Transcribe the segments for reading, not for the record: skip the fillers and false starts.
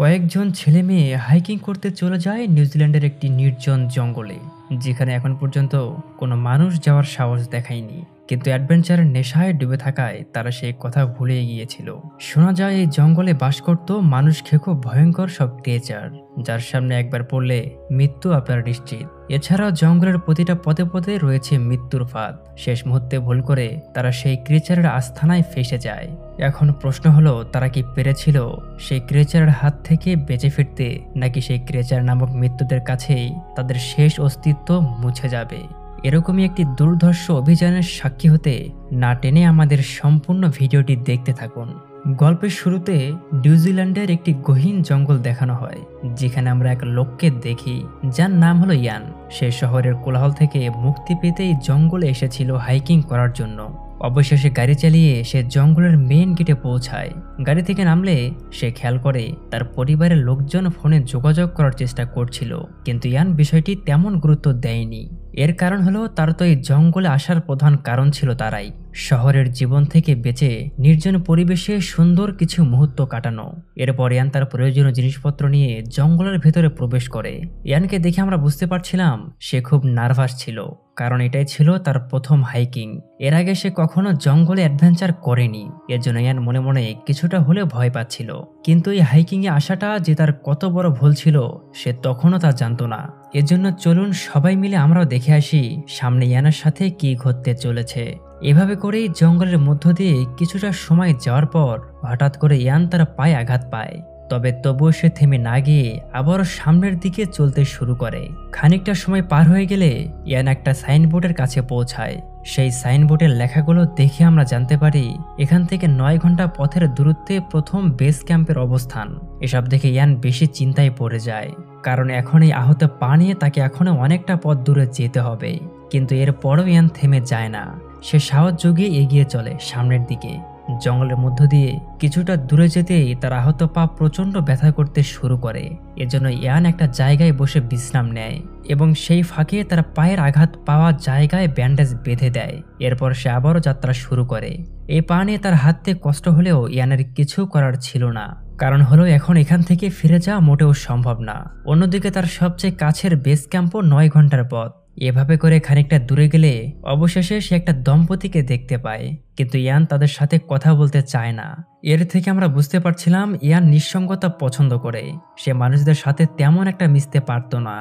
কয়েকজন ছেলে মেয়ে হাইকিং করতে চলে যায় নিউজিল্যান্ডের একটি নির্জন জঙ্গলে, যেখানে এখন পর্যন্ত কোনো মানুষ যাওয়ার সাহস দেখায়নি। কিন্তু অ্যাডভেঞ্চারের নেশায় ডুবে থাকায় তারা সেই কথা ভুলে গিয়েছিল। শোনা যায় এই জঙ্গলে বাস করত মানুষ খেয়ে খুব ভয়ঙ্কর সব ক্রিয়েচার, যার সামনে একবার পড়লে মৃত্যু আপনার নিশ্চিত। এছাড়াও জঙ্গলের প্রতিটা পদে পদে রয়েছে মৃত্যুর ফাঁদ। শেষ মুহূর্তে ভুল করে তারা সেই ক্রিয়েচারের আস্থানায় ফেসে যায়। এখন প্রশ্ন হলো, তারা কি পেরেছিল সেই ক্রিয়েচারের হাত থেকে বেঁচে ফিরতে, নাকি সেই ক্রিয়েচার নামক মৃত্যুদের কাছেই তাদের শেষ অস্তিত্ব মুছে যাবে? এরকমই একটি দুর্ধর্ষ অভিযানের সাক্ষী হতে না টেনে আমাদের সম্পূর্ণ ভিডিওটি দেখতে থাকুন। গল্পের শুরুতে নিউজিল্যান্ডের একটি গহীন জঙ্গল দেখানো হয়, যেখানে আমরা এক লোককে দেখি যার নাম হলো ইয়ান। সে শহরের কোলাহল থেকে মুক্তি পেতেই জঙ্গলে এসেছিল হাইকিং করার জন্য। অবশেষে গাড়ি চালিয়ে সে জঙ্গলের মেইন গেটে পৌঁছায়। গাড়ি থেকে নামলে সে খেয়াল করে তার পরিবারের লোকজন ফোনে যোগাযোগ করার চেষ্টা করছিল, কিন্তু ইয়ান বিষয়টি তেমন গুরুত্ব দেয়নি। এর কারণ হলো, তার তো এই জঙ্গলে আসার প্রধান কারণ ছিল তারাই। শহরের জীবন থেকে বেঁচে নির্জন পরিবেশে সুন্দর কিছু মুহূর্ত কাটানো। এরপর ইয়ান তার প্রয়োজনীয় জিনিসপত্র নিয়ে জঙ্গলের ভেতরে প্রবেশ করে। ইয়ানকে দেখে আমরা বুঝতে পারছিলাম সে খুব নার্ভাস ছিল, কারণ এটাই ছিল তার প্রথম হাইকিং। এর আগে সে কখনো জঙ্গলে অ্যাডভেঞ্চার করেনি, এর জন্য ইয়ান মনে মনে কিছুটা হলেও ভয় পাচ্ছিল। কিন্তু এই হাইকিংয়ে আসাটা যে তার কত বড় ভুল ছিল সে তখনও তা জানতো না। এজন্য চলুন সবাই মিলে আমরাও দেখে আসি সামনে ইয়ানের সাথে কি ঘটতে চলেছে। এভাবে করেই জঙ্গলের মধ্য দিয়ে কিছুটা সময় যাওয়ার পর হঠাৎ করে ইয়ান তার পায়ে আঘাত পায়। তবে তবুও সে থেমে না গিয়ে আবারও সামনের দিকে চলতে শুরু করে। খানিকটা সময় পার হয়ে গেলে ইয়ান একটা সাইনবোর্ডের কাছে পৌঁছায়। সেই সাইনবোর্ডের লেখাগুলো দেখে আমরা জানতে পারি এখান থেকে 9 ঘন্টা পথের দূরত্বে প্রথম বেস ক্যাম্পের অবস্থান। এসব দেখে ইয়ান বেশি চিন্তায় পড়ে যায়, কারণ এখন এই আহত পা নিয়ে তাকে এখনো অনেকটা পথ দূরে যেতে হবে। কিন্তু এরপরও ইয়ান থেমে যায় না, সে সাহস জুগিয়ে এগিয়ে চলে সামনের দিকে। জঙ্গলের মধ্য দিয়ে কিছুটা দূরে যেতেই তার আহত পা প্রচন্ড ব্যথা করতে শুরু করে। এজন্য ইয়ান একটা জায়গায় বসে বিশ্রাম নেয় এবং সেই ফাঁকে তার পায়ের আঘাত পাওয়া জায়গায় ব্যান্ডেজ বেঁধে দেয়। এরপর সে আবারও যাত্রা শুরু করে। এই পা নিয়ে তার হাতে কষ্ট হলেও ইয়ানের কিছু করার ছিল না, কারণ হলো এখন এখান থেকে ফিরে যাওয়া মোটেও সম্ভব না। অন্যদিকে তার সবচেয়ে কাছের বেস ক্যাম্পও 9 ঘন্টার পথ। এভাবে করে খানিকটা দূরে গেলে অবশেষে সে একটা দম্পতিকে দেখতে পায়, কিন্তু ইয়ান তাদের সাথে কথা বলতে চায় না। এর থেকে আমরা বুঝতে পারছিলাম ইয়ান নিঃসঙ্গতা পছন্দ করে। সে মানুষদের সাথে তেমন একটা মিশতে পারত না।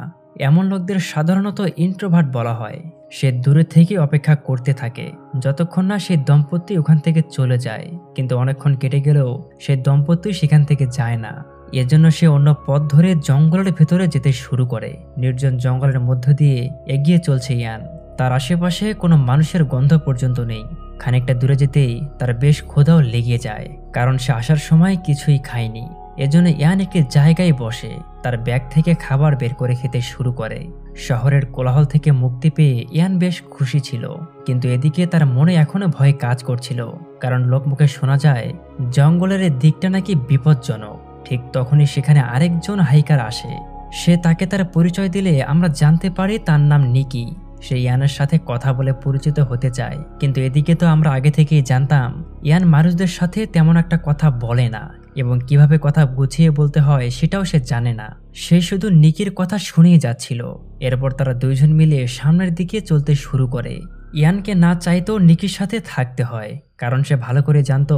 এমন লোকদের সাধারণত ইন্ট্রোভার্ট বলা হয়। সে দূরে থেকে অপেক্ষা করতে থাকে যতক্ষণ না সেই দম্পতি ওখান থেকে চলে যায়, কিন্তু অনেকক্ষণ কেটে গেলেও সেই দম্পতি সেখান থেকে যায় না। এজন্য সে অন্য পথ ধরে জঙ্গলের ভেতরে যেতে শুরু করে। নির্জন জঙ্গলের মধ্য দিয়ে এগিয়ে চলছে ইয়ান। তার আশেপাশে কোনো মানুষের গন্ধ পর্যন্ত নেই। খানিকটা দূরে যেতেই তার বেশ ক্ষুধাও লেগে যায়, কারণ সে আসার সময় কিছুই খায়নি। এজন্য ইয়ান একটি জায়গায় বসে তার ব্যাগ থেকে খাবার বের করে খেতে শুরু করে। শহরের কোলাহল থেকে মুক্তি পেয়ে ইয়ান বেশ খুশি ছিল, কিন্তু এদিকে তার মনে এখনো ভয় কাজ করছিল, কারণ লোকমুখে শোনা যায় জঙ্গলের দিকটা নাকি বিপজ্জনক। ঠিক তখনই সেখানে আরেকজন হাইকার আসে। সে তাকে তার পরিচয় দিলে আমরা জানতে পারি তার নাম নিকি। সে ইয়ানের সাথে কথা বলে পরিচিত হতে চায়, কিন্তু এদিকে তো আমরা আগে থেকেই জানতাম ইয়ান মানুষদের সাথে তেমন একটা কথা বলে না এবং কিভাবে কথা গুছিয়ে বলতে হয় সেটাও সে জানে না। সে শুধু নিকির কথা শুনেই যাচ্ছিল। এরপর তারা দুইজন মিলে সামনের দিকে চলতে শুরু করে। ইয়ানকে না চাইতেও নিকির সাথে থাকতে হয়, কারণ সে ভালো করে জানতো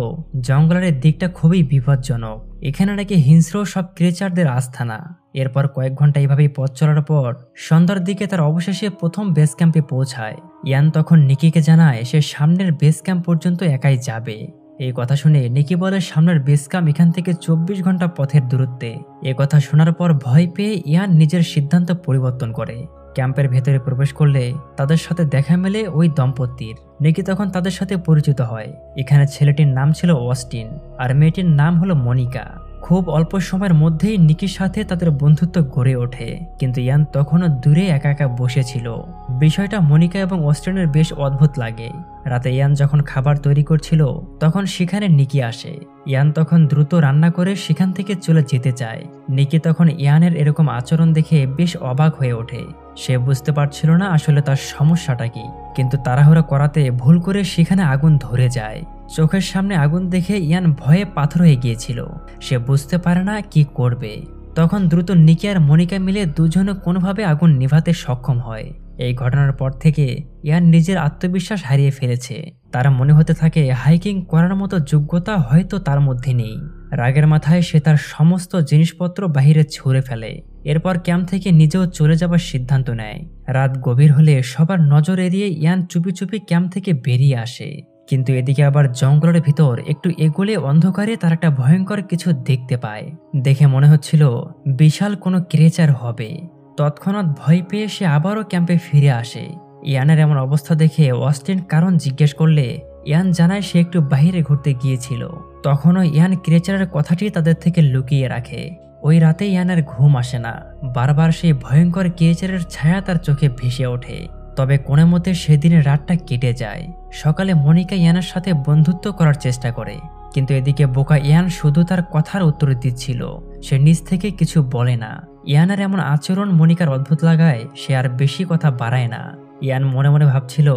জঙ্গলের দিকটা খুবই বিপজ্জনক। এখানে নাকি হিংস্র সব ক্রিয়েচারদের আস্থানা। এরপর কয়েক ঘন্টা এইভাবেই পথ চলার পর সন্ধ্যার দিকে তার অবশেষে প্রথম বেস ক্যাম্পে পৌঁছায়। ইয়ান তখন নিকিকে জানায় সে সামনের বেস ক্যাম্প পর্যন্ত একাই যাবে। এই কথা শুনে নিকি বলে সামনের বেস ক্যাম্প এখান থেকে 24 ঘন্টা পথের দূরত্বে। এ কথা শোনার পর ভয় পেয়ে ইয়ান নিজের সিদ্ধান্ত পরিবর্তন করে। ক্যাম্পের ভেতরে প্রবেশ করলে তাদের সাথে দেখা মেলে ওই দম্পতির। নিকি তখন তাদের সাথে পরিচিত হয়। এখানে ছেলেটির নাম ছিল অস্টিন আর মেয়েটির নাম হলো মনিকা। খুব অল্প সময়ের মধ্যেই নিকির সাথে তাদের বন্ধুত্ব গড়ে ওঠে, কিন্তু ইয়ান তখনও দূরে একা একা বসেছিল। বিষয়টা মনিকা এবং অস্টিনের বেশ অদ্ভুত লাগে। রাতে ইয়ান যখন খাবার তৈরি করছিল তখন সেখানে নিকি আসে। ইয়ান তখন দ্রুত রান্না করে সেখান থেকে চলে যেতে চায়। নিকি তখন ইয়ানের এরকম আচরণ দেখে বেশ অবাক হয়ে ওঠে। সে বুঝতে পারছিল না আসলে তার সমস্যাটা কি, কিন্তু তাড়াহুড়ো করাতে ভুল করে সেখানে আগুন ধরে যায়। চোখের সামনে আগুন দেখে ইয়ান ভয়ে পাথর হয়ে গিয়েছিল। সে বুঝতে পারে না কি করবে। তখন দ্রুত নিকি আর মনিকা মিলে দুজনে কোনোভাবে আগুন নিভাতে সক্ষম হয়। এই ঘটনার পর থেকে ইয়ান নিজের আত্মবিশ্বাস হারিয়ে ফেলেছে। তার মনে হতে থাকে হাইকিং করার মতো যোগ্যতা হয়তো তার মধ্যে নেই। রাগের মাথায় সে তার সমস্ত জিনিসপত্র বাহিরে ছুঁড়ে ফেলে। এরপর ক্যাম্প থেকে নিজেও চলে যাবার সিদ্ধান্ত নেয়। রাত গভীর হলে সবার নজর এড়িয়ে ইয়ান চুপি চুপি ক্যাম্প থেকে বেরিয়ে আসে। কিন্তু এদিকে আবার জঙ্গলের ভিতর একটু এগোলে অন্ধকারে তার একটা ভয়ঙ্কর কিছু দেখতে পায়। দেখে মনে হচ্ছিল বিশাল কোনো ক্রিয়েচার হবে। তৎক্ষণাৎ ভয় পেয়ে সে আবারও ক্যাম্পে ফিরে আসে। ইয়ানের এমন অবস্থা দেখে অস্টিন কারণ জিজ্ঞেস করলে ইয়ান জানায় সে একটু বাইরে ঘুরতে গিয়েছিল। তখনও ইয়ান ক্রিয়েচারের কথাটি তাদের থেকে লুকিয়ে রাখে। ওই রাতে ইয়ানের ঘুম আসে না। বারবার সেই ভয়ঙ্কর ক্রিয়েচারের ছায়া তার চোখে ভেসে ওঠে। তবে কোনো মতে সেদিনের রাতটা কেটে যায়। সকালে মনিকা ইয়ানের সাথে বন্ধুত্ব করার চেষ্টা করে, কিন্তু এদিকে বোকা ইয়ান শুধু তার কথার উত্তর দিচ্ছিল। সে নিজ থেকে কিছু বলে না। ইয়ানের এমন আচরণ মনিকার অদ্ভুত লাগায় সে আর বেশি কথা বাড়ায় না। ইয়ান মনে মনে ভাবছিল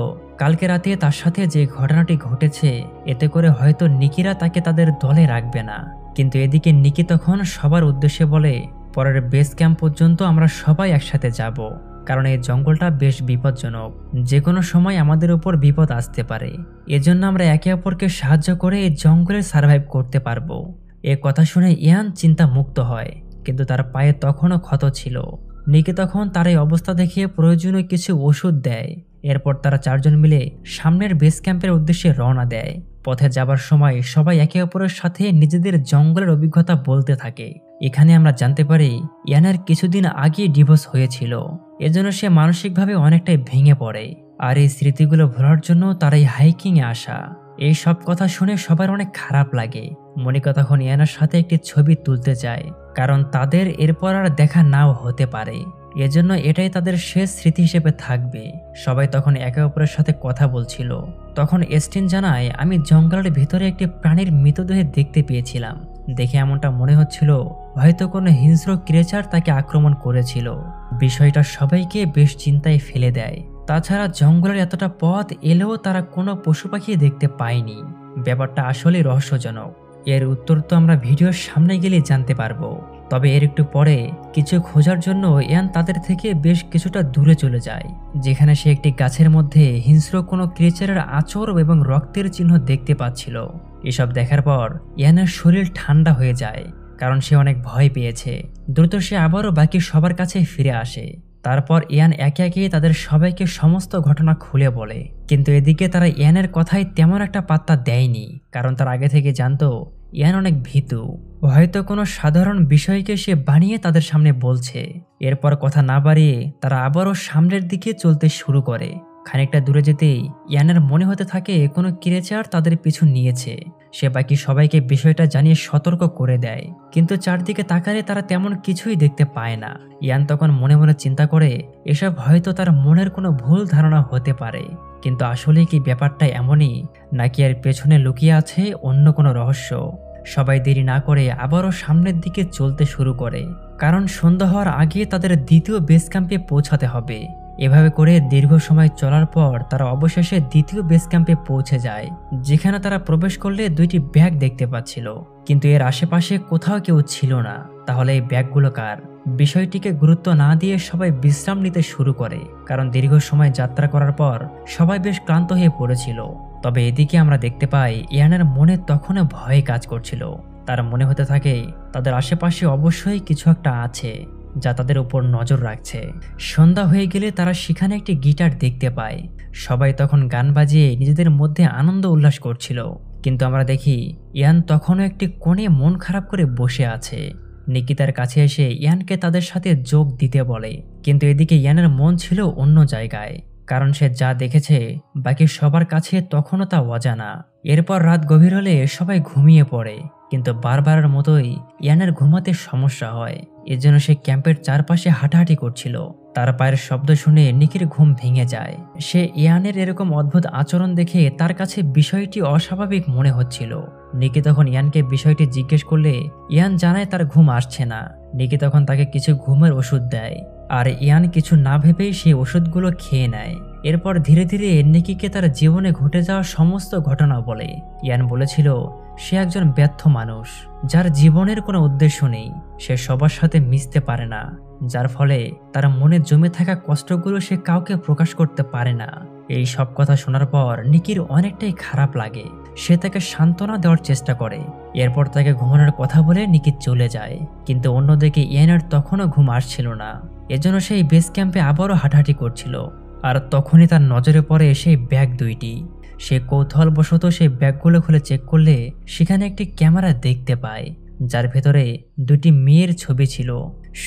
কালকে রাতে তার সাথে যে ঘটনাটি ঘটেছে এতে করে হয়তো নিকিরা তাকে তাদের দলে রাখবে না। কিন্তু এদিকে নিকি তখন সবার উদ্দেশ্যে বলে, পরের বেস ক্যাম্প পর্যন্ত আমরা সবাই একসাথে যাব, কারণ এই জঙ্গলটা বেশ বিপজ্জনক। যে কোনো সময় আমাদের উপর বিপদ আসতে পারে। এজন্য আমরা একে অপরকে সাহায্য করে এই জঙ্গলে সার্ভাইভ করতে পারবো। এ কথা শুনে ইয়ান চিন্তা মুক্ত হয়, কিন্তু তার পায়ে তখনও ক্ষত ছিল। নিকি তখন তার এই অবস্থা দেখে প্রয়োজনীয় কিছু ওষুধ দেয়। এরপর তারা চারজন মিলে সামনের বেস ক্যাম্পের উদ্দেশ্যে রওনা দেয়। পথে যাবার সময় সবাই একে অপরের সাথে নিজেদের জঙ্গলের অভিজ্ঞতা বলতে থাকে। এখানে আমরা জানতে পারি ইয়ানের কিছুদিন আগে ডিভোর্স হয়েছিল। এজন্য সে মানসিকভাবে অনেকটাই ভেঙে পড়ে। আর এই স্মৃতিগুলো ভোলার জন্য তারা এই হাইকিংয়ে আসা। এই সব কথা শুনে সবার অনেক খারাপ লাগে। মনিকা তখন ইয়ানের সাথে একটি ছবি তুলতে চায়, কারণ তাদের এরপর আর দেখা নাও হতে পারে। এজন্য এটাই তাদের শেষ স্মৃতি হিসেবে থাকবে। সবাই তখন একে অপরের সাথে কথা বলছিল। তখন এস্টিন জানায়, আমি জঙ্গলের ভিতরে একটি প্রাণীর মৃতদেহ দেখতে পেয়েছিলাম। দেখে এমনটা মনে হচ্ছিল হয়তো কোনো হিংস্র ক্রিয়েচার তাকে আক্রমণ করেছিল। বিষয়টা সবাইকে বেশ চিন্তায় ফেলে দেয়। তাছাড়া জঙ্গলের এতটা পথ এলেও তারা কোনো পশু পাখি দেখতে পায়নি। ব্যাপারটা আসলে রহস্যজনক। এর উত্তর তো আমরা ভিডিওর সামনে গেলে জানতে পারবো। তবে এর একটু পরে কিছু খোঁজার জন্য ইয়ান তাদের থেকে বেশ কিছুটা দূরে চলে যায়, যেখানে সে একটি গাছের মধ্যে হিংস্র কোনো ক্রিয়েচারের আঁচড় এবং রক্তের চিহ্ন দেখতে পাচ্ছিল। এসব দেখার পর ইয়ানের শরীর ঠান্ডা হয়ে যায়, কারণ সে অনেক ভয় পেয়েছে। দ্রুত সে আবারও বাকি সবার কাছে ফিরে আসে। তারপর ইয়ান একে একে তাদের সবাইকে সমস্ত ঘটনা খুলে বলে। কিন্তু এদিকে তারা ইয়ানের কথায় তেমন একটা পাত্তা দেয়নি, কারণ তার আগে থেকে জানতো ইয়ান অনেক ভীতু। হয়তো কোনো সাধারণ বিষয়কে সে বানিয়ে তাদের সামনে বলছে। এরপর কথা না বাড়িয়ে তারা আবারও সামনের দিকে চলতে শুরু করে। খানিকটা দূরে যেতেই ইয়ানের মনে হতে থাকে কোনো ক্রিয়েচার তাদের পিছু নিয়েছে। সে বাকি সবাইকে বিষয়টা জানিয়ে সতর্ক করে দেয়, কিন্তু চারদিকে তাকালে তারা তেমন কিছুই দেখতে পায় না। ইয়ান তখন মনে মনে চিন্তা করে এসব হয়তো তার মনের কোনো ভুল ধারণা হতে পারে। কিন্তু আসলে কি ব্যাপারটা এমনই, নাকি এর পেছনে লুকিয়ে আছে অন্য কোনো রহস্য? সবাই দেরি না করে আবারও সামনের দিকে চলতে শুরু করে, কারণ সন্ধ্যা হওয়ার আগে তাদের দ্বিতীয় বেস ক্যাম্পে পৌঁছাতে হবে। এভাবে করে দীর্ঘ সময় চলার পর তারা অবশেষে দ্বিতীয় বেস ক্যাম্পে পৌঁছে যায়, যেখানে তারা প্রবেশ করলে দুইটি ব্যাগ দেখতে পাচ্ছিল, কিন্তু এর আশেপাশে কোথাও কেউ ছিল না। তাহলে এই ব্যাগগুলো কার? বিষয়টিকে গুরুত্ব না দিয়ে সবাই বিশ্রাম নিতে শুরু করে, কারণ দীর্ঘ সময় যাত্রা করার পর সবাই বেশ ক্লান্ত হয়ে পড়েছিল। তবে এদিকে আমরা দেখতে পাই ইয়ানের মনে তখনও ভয় কাজ করছিল। তার মনে হতে থাকে তাদের আশেপাশে অবশ্যই কিছু একটা আছে যা তাদের উপর নজর রাখছে। সন্ধ্যা হয়ে গেলে তারা সেখানে একটি গিটার দেখতে পায়। সবাই তখন গান বাজিয়ে নিজেদের মধ্যে আনন্দ উল্লাস করছিল, কিন্তু আমরা দেখি ইয়ান তখনও একটি কোণে মন খারাপ করে বসে আছে। নিকি তার কাছে এসে ইয়ানকে তাদের সাথে যোগ দিতে বলে, কিন্তু এদিকে ইয়ানের মন ছিল অন্য জায়গায়, কারণ সে যা দেখেছে বাকি সবার কাছে তখনও তা অজানা। এরপর রাত গভীর হলে সবাই ঘুমিয়ে পড়ে, কিন্তু বারবারের মতোই ইয়ানের ঘুমাতে সমস্যা হয়। এজন্য সে ক্যাম্পের চারপাশে হাঁটাহাঁটি করছিল। তার পায়ের শব্দ শুনে নিকির ঘুম ভেঙে যায়। সে ইয়ানের এরকম অদ্ভুত আচরণ দেখে তার কাছে বিষয়টি অস্বাভাবিক মনে হচ্ছিল। নিকি তখন ইয়ানকে বিষয়টি জিজ্ঞেস করলে ইয়ান জানায় তার ঘুম আসছে না। নিকি তখন তাকে কিছু ঘুমের ওষুধ দেয়, আর ইয়ান কিছু না ভেবেই সেই ওষুধগুলো খেয়ে নেয়। এরপর ধীরে ধীরে নিকিকে তার জীবনে ঘটে যাওয়া সমস্ত ঘটনা বলে। ইয়ান বলেছিল সে একজন ব্যর্থ মানুষ, যার জীবনের কোনো উদ্দেশ্য নেই। সে সবার সাথে মিশতে পারে না, যার ফলে তার মনে জমে থাকা কষ্টগুলো সে কাউকে প্রকাশ করতে পারে না। এই সব কথা শোনার পর নিকির অনেকটাই খারাপ লাগে। সে তাকে সান্ত্বনা দেওয়ার চেষ্টা করে। এরপর তাকে ঘুমানোর কথা বলে নিকি চলে যায়। কিন্তু অন্যদিকে ইয়ানের তখনও ঘুম আসছিল না। এজন্য সেই বেস ক্যাম্পে আবারও হাঁটাহাঁটি করছিল। আর তখনই তার নজরে পড়ে সেই ব্যাগ দুইটি। সে কৌতূহলবশত সেই ব্যাগগুলো খুলে চেক করলে সেখানে একটি ক্যামেরা দেখতে পায়, যার ভেতরে দুটি মেয়ের ছবি ছিল।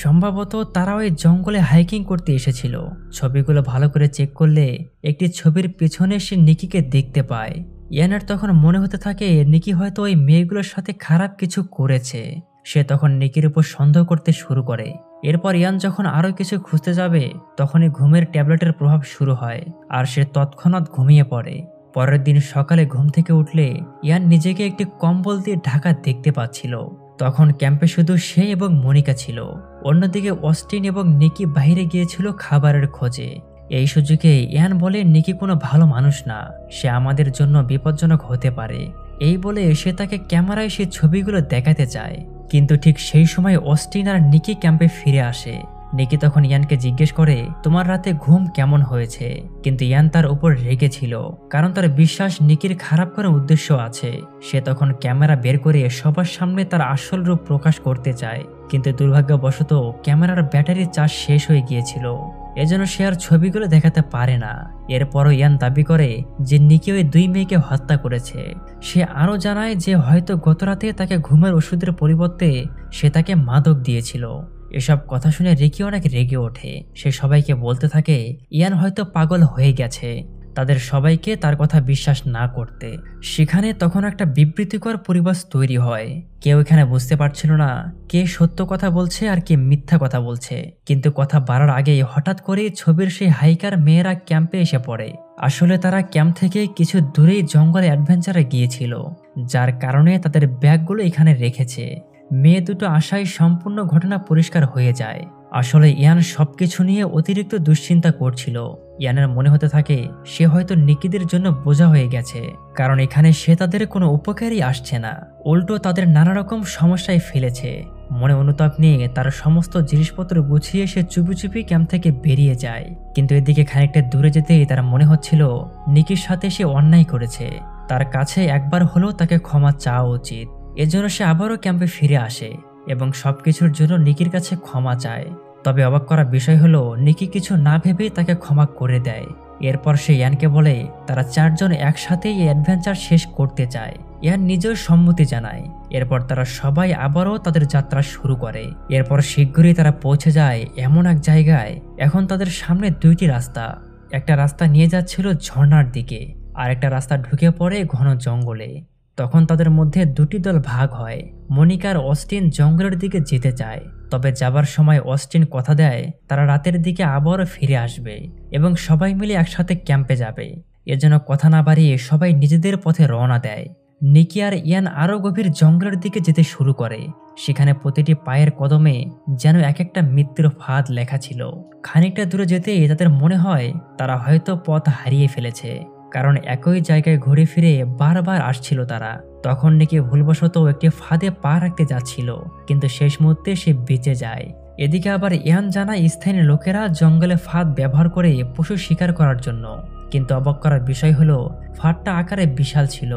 সম্ভবত তারা ওই জঙ্গলে হাইকিং করতে এসেছিল। ছবিগুলো ভালো করে চেক করলে একটি ছবির পেছনে সে নিকিকে দেখতে পায়। ইয়ানের তখন মনে হতে থাকে নিকি হয়তো ওই মেয়েগুলোর সাথে খারাপ কিছু করেছে। সে তখন নিকির উপর সন্দেহ করতে শুরু করে। এরপর ইয়ান যখন আরো কিছু খুঁজতে যাবে তখনই ঘুমের ট্যাবলেটের প্রভাব শুরু হয়, আর সে তৎক্ষণাৎ ঘুমিয়ে পড়ে। পরের দিন সকালে ঘুম থেকে উঠলে ইয়ান নিজেকে একটি কম্বল দিয়ে ঢাকা দেখতে পাচ্ছিল। তখন ক্যাম্পে শুধু সে এবং মনিকা ছিল। অন্যদিকে অস্টিন এবং নিকি বাইরে গিয়েছিল খাবারের খোঁজে। এই সুযোগে ইয়ান বলে নিকি কোনো ভালো মানুষ না, সে আমাদের জন্য বিপজ্জনক হতে পারে। এই বলে সে তাকে ক্যামেরায় সে ছবিগুলো দেখাতে চায়। কিন্তু ঠিক সেই সময় অস্টিন আর নিকি ক্যাম্পে ফিরে আসে। নিকি তখন ইয়ানকে জিজ্ঞেস করে তোমার রাতে ঘুম কেমন হয়েছে, কিন্তু ইয়ান তার উপর রেগেছিল, কারণ তার বিশ্বাস নিকির খারাপ কোনো উদ্দেশ্য আছে। সে তখন ক্যামেরা বের করে সবার সামনে তার আসল রূপ প্রকাশ করতে চায়, কিন্তু দুর্ভাগ্যবশত ক্যামেরার ব্যাটারি চার্জ শেষ হয়ে গিয়েছিল। এজন্য সে আর ছবিগুলো দেখাতে পারে না। এরপরও ইয়ান দাবি করে যে নিকি ওই দুই মেয়েকে হত্যা করেছে। সে আরও জানায় যে হয়তো গতরাতে তাকে ঘুমের ওষুধের পরিবর্তে সে তাকে মাদক দিয়েছিল। এসব কথা শুনে রিকি অনেক রেগে ওঠে। সে সবাইকে বলতে থাকে ইয়ান হয়তো পাগল হয়ে গেছে, তাদের সবাইকে তার কথা বিশ্বাস না করতে। সেখানে তখন একটা বিবৃতিকর পরিবেশ তৈরি হয়। কেউ এখানে বুঝতে পারছিল না কে সত্য কথা বলছে আর কে মিথ্যা কথা বলছে। কিন্তু কথা বাড়ার আগেই হঠাৎ করে ছবির সেই হাইকার মেয়েরা ক্যাম্পে এসে পড়ে। আসলে তারা ক্যাম্প থেকে কিছু দূরেই জঙ্গলে অ্যাডভেঞ্চারে গিয়েছিল, যার কারণে তাদের ব্যাগগুলো এখানে রেখেছে। মেয়ে দুটো আশায় সম্পূর্ণ ঘটনা পরিষ্কার হয়ে যায়। আসলে ইয়ান সবকিছু নিয়ে অতিরিক্ত দুশ্চিন্তা করছিল। ইয়ানের মনে হতে থাকে সে হয়তো নিকিদের জন্য বোঝা হয়ে গেছে, কারণ এখানে সে তাদের কোনো উপকারই আসছে না, উল্টো তাদের নানা রকম সমস্যায় ফেলেছে। মনে অনুতাপ নিয়ে তার সমস্ত জিনিসপত্র গুছিয়ে সে চুপি চুপি ক্যাম্প থেকে বেরিয়ে যায়। কিন্তু এদিকে খানিকটা দূরে যেতেই তার মনে হচ্ছিল নিকির সাথে সে অন্যায় করেছে। তার কাছে একবার হলেও তাকে ক্ষমা চাওয়া উচিত। এজন্য সে আবারও ক্যাম্পে ফিরে আসে এবং সবকিছুর জন্য নিকির কাছে ক্ষমা চায়। তবে অবাক করা বিষয় হলো নিকি কিছু না ভেবেই তাকে ক্ষমা করে দেয়। এরপর সে ইয়ানকে বলে তারা চারজন একসাথেই এই অ্যাডভেঞ্চার শেষ করতে চায়। ইয়ান নিজের সম্মতি জানায়। এরপর তারা সবাই আবারও তাদের যাত্রা শুরু করে। এরপর শীঘ্রই তারা পৌঁছে যায় এমন এক জায়গায়। এখন তাদের সামনে দুইটি রাস্তা। একটা রাস্তা নিয়ে যাচ্ছিল ঝর্ণার দিকে, আর একটা রাস্তা ঢুকে পড়ে ঘন জঙ্গলে। তখন তাদের মধ্যে দুটি দল ভাগ হয়। মনিকা আর অস্টিন জঙ্গলের দিকে যেতে চায়, তবে যাবার সময় অস্টিন কথা দেয় তারা রাতের দিকে আবারও ফিরে আসবে এবং সবাই মিলে একসাথে ক্যাম্পে যাবে। এর জন্য কথা না বাড়িয়ে সবাই নিজেদের পথে রওনা দেয়। নিকি আর ইয়ান আরও গভীর জঙ্গলের দিকে যেতে শুরু করে। সেখানে প্রতিটি পায়ের কদমে যেন এক একটা মৃত্যুর ফাঁদ লেখা ছিল। খানিকটা দূরে যেতেই তাদের মনে হয় তারা হয়তো পথ হারিয়ে ফেলেছে, কারণ একই জায়গায় ঘুরে ফিরে বারবার আসছিল তারা। তখন নিকি ভুলবশত একটি ফাঁদে পা রাখতে যাচ্ছিল, কিন্তু শেষ মুহূর্তে সে বেঁচে যায়। এদিকে আবার ইয়ান জানায় স্থানীয় লোকেরা জঙ্গলে ফাঁদ ব্যবহার করে পশু শিকার করার জন্য। কিন্তু অবাক করার বিষয় হলো ফাঁদটা আকারে বিশাল ছিল,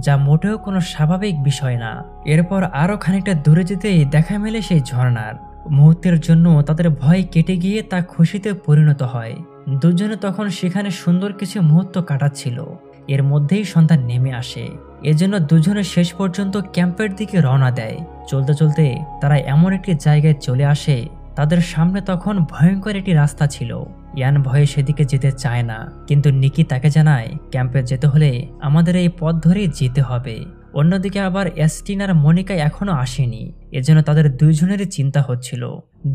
যা মোটেও কোনো স্বাভাবিক বিষয় না। এরপর আরো খানিকটা দূরে যেতেই দেখা মেলে সেই ঝর্ণার। মুহূর্তের জন্য তাদের ভয় কেটে গিয়ে তা খুশিতে পরিণত হয়। দুজনে তখন সেখানে সুন্দর কিছু মুহূর্ত কাটাচ্ছিল। এর মধ্যেই সন্ধ্যা নেমে আসে। এজন্য দুজনে শেষ পর্যন্ত ক্যাম্পের দিকে রওনা দেয়। চলতে চলতে তারা এমন একটি জায়গায় চলে আসে, তাদের সামনে তখন ভয়ঙ্কর একটি রাস্তা ছিল। ইয়ান ভয়ে সেদিকে যেতে চায় না, কিন্তু নিকি তাকে জানায় ক্যাম্পে যেতে হলে আমাদের এই পথ ধরেই যেতে হবে। অন্যদিকে আবার অ্যাস্টিন আর মনিকা এখনো আসেনি, এজন্য তাদের দুইজনেরই চিন্তা হচ্ছিল।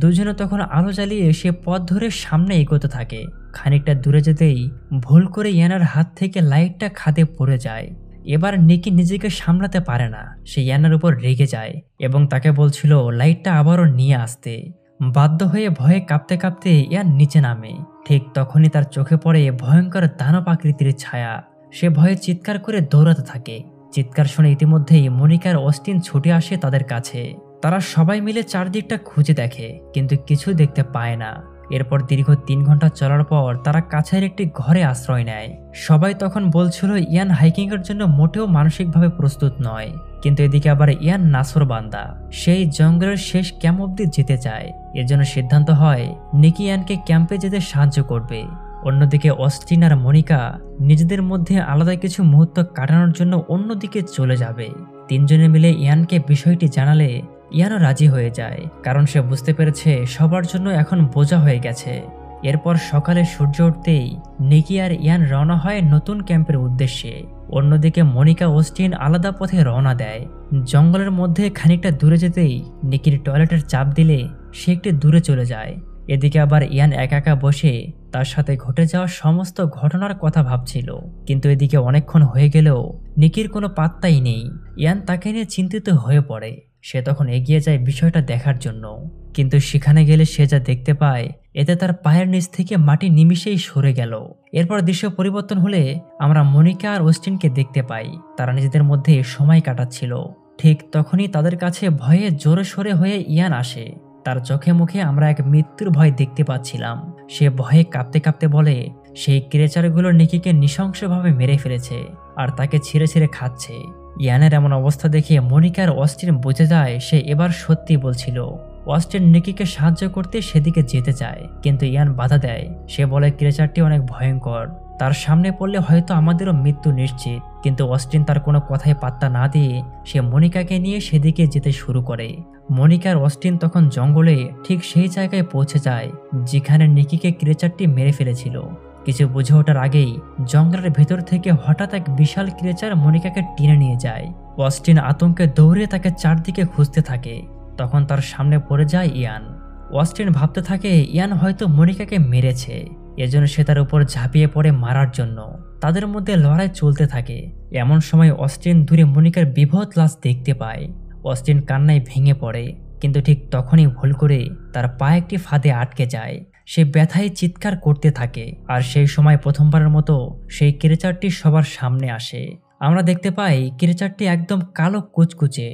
দুজনে তখন আলো জ্বালিয়ে সে পথ ধরে সামনে এগোতে থাকে। খানিকটা দূরে যেতেই ভুল করে ইয়ানার হাত থেকে লাইটটা খাদে পড়ে যায়। এবার নিকি নিজেকে সামলাতে পারে না, সে ইয়ানার উপর রেগে যায় এবং তাকে বলছিল লাইটটা আবারও নিয়ে আসতে। বাধ্য হয়ে ভয়ে কাঁপতে কাঁপতে ইয়ান নিচে নামে। ঠিক তখনই তার চোখে পড়ে ভয়ঙ্কর দানব আকৃতির ছায়া। সে ভয়ে চিৎকার করে দৌড়াতে থাকে। চিৎকার শুনে ইতিমধ্যেই মনিকা আর অস্টিন ছুটে আসে তাদের কাছে। তারা সবাই মিলে চারদিকটা খুঁজে দেখে, কিন্তু কিছু দেখতে পায় না। এরপর দীর্ঘ 3 ঘন্টা চলার পর তারা কাছের একটি ঘরে আশ্রয় নেয়। সবাই তখন বলছিল ইয়ান হাইকিং এর জন্য মোটেও মানসিকভাবে প্রস্তুত নয়, কিন্তু এদিকে আবার ইয়ান নাসরবান্দা, সেই জঙ্গলের শেষ ক্যাম্প অব্দি যেতে চায়। এর জন্য সিদ্ধান্ত হয় নিকি ইয়ানকে ক্যাম্পে যেতে সাহায্য করবে। অন্যদিকে অস্টিন আর মনিকা নিজেদের মধ্যে আলাদা কিছু মুহূর্ত কাটানোর জন্য অন্যদিকে চলে যাবে। তিনজনে মিলে ইয়ানকে বিষয়টি জানালে ইয়ানও রাজি হয়ে যায়, কারণ সে বুঝতে পেরেছে সবার জন্য এখন বোঝা হয়ে গেছে। এরপর সকালে সূর্য উঠতেই নিকি আর ইয়ান রওনা হয় নতুন ক্যাম্পের উদ্দেশ্যে। অন্যদিকে মনিকা অস্টিন আলাদা পথে রওনা দেয়। জঙ্গলের মধ্যে খানিকটা দূরে যেতেই নিকির টয়লেটের চাপ দিলে সে একটু দূরে চলে যায়। এদিকে আবার ইয়ান একা একা বসে তার সাথে ঘটে যাওয়া সমস্ত ঘটনার কথা ভাবছিল, কিন্তু এদিকে অনেকক্ষণ হয়ে গেলেও নিকির কোনো পাত্তাই নেই। ইয়ান তাকে নিয়ে চিন্তিত হয়ে পড়ে। সে তখন এগিয়ে যায় বিষয়টা দেখার জন্য, কিন্তু সেখানে গেলে সে যা দেখতে পায় এতে তার পায়ের নিচ থেকে মাটি নিমিষেই সরে গেল। এরপর দৃশ্য পরিবর্তন হলে আমরা মনিকা আর অস্টিনকে দেখতে পাই, তারা নিজেদের মধ্যে সময় কাটাচ্ছিল। ঠিক তখনই তাদের কাছে ভয়ে জোরে সোরে হয়ে ইয়ান আসে। তার চোখে মুখে আমরা এক মৃত্যুর ভয় দেখতে পাচ্ছিলাম। সে ভয়ে কাঁপতে কাঁপতে বলে সেই ক্রিয়েচারগুলো নিকিকে নৃশংসভাবে মেরে ফেলেছে আর তাকে ছিঁড়ে ছিঁড়ে খাচ্ছে। ইয়ানের এমন অবস্থা দেখে মনিকা আর অস্টিন বুঝে যায় সে এবার সত্যি বলছিল। অস্টিন নিকিকে সাহায্য করতে সেদিকে যেতে চায়, কিন্তু ইয়ান বাধা দেয়। সে বলে ক্রিয়েচারটি অনেক ভয়ঙ্কর, তার সামনে পড়লে হয়তো আমাদেরও মৃত্যু নিশ্চিত। কিন্তু অস্টিন তার কোনো কথায় পাত্তা না দিয়ে সে মনিকাকে নিয়ে সেদিকে যেতে শুরু করে। মনিকা আর অস্টিন তখন জঙ্গলে ঠিক সেই জায়গায় পৌঁছে যায় যেখানে নিকিকে ক্রিয়েচারটি মেরে ফেলেছিল। কিছু বুঝে ওঠার আগেই জঙ্গলের ভেতর থেকে হঠাৎ এক বিশাল ক্রিয়েচার মনিকাকে টেনে নিয়ে যায়। অস্টিন আতঙ্কে দৌড়ে তাকে চারদিকে খুঁজতে থাকে। তখন তার সামনে পড়ে যায় ইয়ান। অস্টিন ভাবতে থাকে ইয়ান হয়তো মনিকাকে মেরেছে, এজন্য সে তার উপর ঝাঁপিয়ে পড়ে মারার জন্য। তাদের মধ্যে লড়াই চলতে থাকে। এমন সময় অস্টিন দূরে মনিকার বিভৎ লাশ দেখতে পায়। অস্টিন কান্নায় ভেঙে পড়ে, কিন্তু ঠিক তখনই ভুল করে তার পা একটি ফাঁদে আটকে যায়। সে ব্যথায় চিৎকার করতে থাকে, আর সেই সময় প্রথমবারের মতো সেই ক্রিয়েচারটি সবার সামনে আসে। আমরা দেখতে পাই ক্রিয়েচারটি একদম কালো কুচকুচে,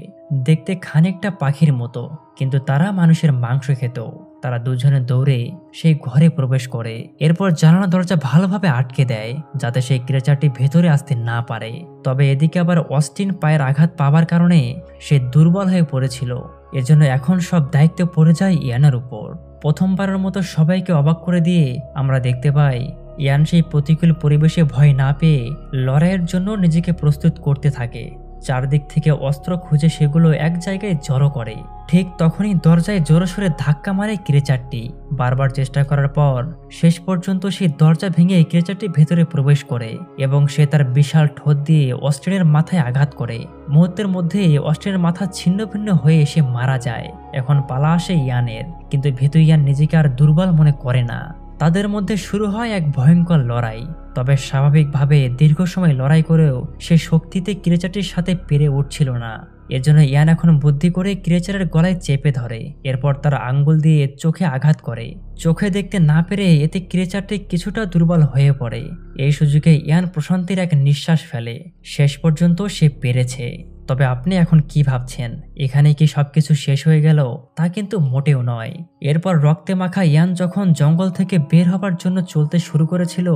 দেখতে খানিকটা পাখির মতো, কিন্তু তারা মানুষের মাংস খেত। তারা দুজনে দৌড়ে সেই ঘরে প্রবেশ করে। এরপর জানালা দরজা ভালোভাবে আটকে দেয় যাতে সেই ক্রিয়েচারটি ভেতরে আসতে না পারে। তবে এদিকে আবার অস্টিন পায়ের আঘাত পাবার কারণে সে দুর্বল হয়ে পড়েছিল, এজন্য এখন সব দায়িত্ব পড়ে যায় ইয়ানের উপর। প্রথমবারের মতো সবাইকে অবাক করে দিয়ে আমরা দেখতে পাই ইয়ান সেই প্রতিকূল পরিবেশে ভয় না পেয়ে লড়াইয়ের জন্য নিজেকে প্রস্তুত করতে থাকে। চারদিক থেকে অস্ত্র খুঁজে সেগুলো এক জায়গায় জড়ো করে। ঠিক তখনই দরজায় জোরসোরে ধাক্কা মারে ক্রিয়েচারটি। বারবার চেষ্টা করার পর শেষ পর্যন্ত সেই দরজা ভেঙে ক্রিয়েচারটি ভেতরে প্রবেশ করে এবং সে তার বিশাল ঠোঁট দিয়ে অস্টিনের মাথায় আঘাত করে। মুহূর্তের মধ্যে অস্টিনের মাথা ছিন্ন ভিন্ন হয়ে সে মারা যায়। এখন পালা আসে ইয়ানের, কিন্তু ভীতু ইয়ান নিজেকে আর দুর্বল মনে করে না। তাদের মধ্যে শুরু হয় এক ভয়ঙ্কর লড়াই। তবে স্বাভাবিকভাবে দীর্ঘ সময় লড়াই করেও সে শক্তিতে ক্রিয়েচারটির সাথে পেরে উঠছিল না। এজন্য ইয়ান এখন বুদ্ধি করে ক্রিয়েচারের গলায় চেপে ধরে। এরপর তার আঙ্গুল দিয়ে চোখে আঘাত করে। চোখে দেখতে না পেরে এতে ক্রিয়েচারটি কিছুটা দুর্বল হয়ে পড়ে। এই সুযোগে ইয়ান প্রশান্তির এক নিঃশ্বাস ফেলে। শেষ পর্যন্ত সে পেরেছে। তবে আপনি এখন কি ভাবছেন, এখানে কি সবকিছু শেষ হয়ে গেল? তা কিন্তু মোটেও নয়। এরপর রক্তে মাখা ইয়ান যখন জঙ্গল থেকে বের হবার জন্য চলতে শুরু করেছিল,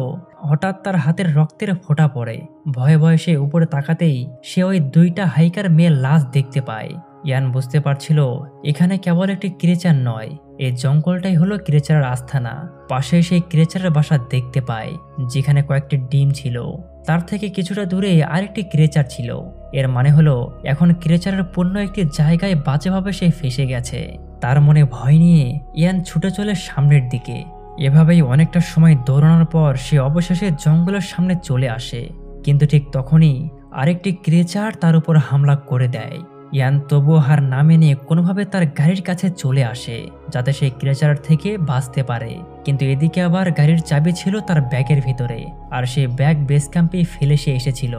হঠাৎ তার হাতের রক্তের ফোঁটা পড়ে। ভয়ে ভয়ে সে উপরে তাকাতেই সে ওই দুইটা হাইকার মেয়ের লাশ দেখতে পায়। ইয়ান বুঝতে পারছিল এখানে কেবল একটি ক্রিয়েচার নয়, এই জঙ্গলটাই হলো ক্রিয়েচারের আস্থানা। পাশে সেই ক্রিয়েচারের বাসা দেখতে পায় যেখানে কয়েকটি ডিম ছিল। তার থেকে কিছুটা দূরে আরেকটি ক্রিয়েচার ছিল। এর মানে হলো এখন ক্রিয়েচারের পূর্ণ একটি জায়গায় বাজেভাবে সে ফেসে গেছে। তার মনে ভয় নিয়ে ইয়ান ছুটে চলে সামনের দিকে। এভাবেই অনেকটা সময় দৌড়ানোর পর সে অবশেষে জঙ্গলের সামনে চলে আসে। কিন্তু ঠিক তখনই আরেকটি ক্রিয়েচার তার উপর হামলা করে দেয়। ইয়ান তবুও হার না মেনে কোনোভাবে তার গাড়ির কাছে চলে আসে যাতে সেই ক্রিয়েচার থেকে বাঁচতে পারে। কিন্তু এদিকে আবার গাড়ির চাবি ছিল তার ব্যাগের ভিতরে, আর সেই ব্যাগ বেস ক্যাম্পে ফেলে সে এসেছিল।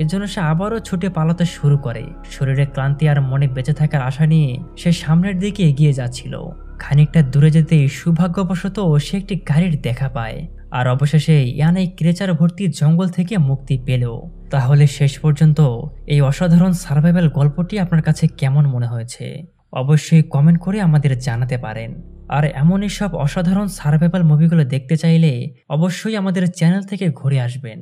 এজন্য সে আবারও ছুটে পালাতে শুরু করে। শরীরে ক্লান্তি আর মনে বেঁচে থাকার আশা নিয়ে সে সামনের দিকে এগিয়ে যাচ্ছিল। খানিকটা দূরে যেতেই সৌভাগ্যবশত সে একটি গাড়ির দেখা পায়, আর অবশেষে ইয়ান এই ক্রিয়েচার ভর্তি জঙ্গল থেকে মুক্তি পেল। তাহলে শেষ পর্যন্ত এই অসাধারণ সার্ভাইভাল গল্পটি আপনার কাছে কেমন মনে হয়েছে অবশ্যই কমেন্ট করে আমাদের জানাতে পারেন। আর এমনই সব অসাধারণ সার্ভাইভাল মুভিগুলো দেখতে চাইলে অবশ্যই আমাদের চ্যানেল থেকে ঘুরে আসবেন।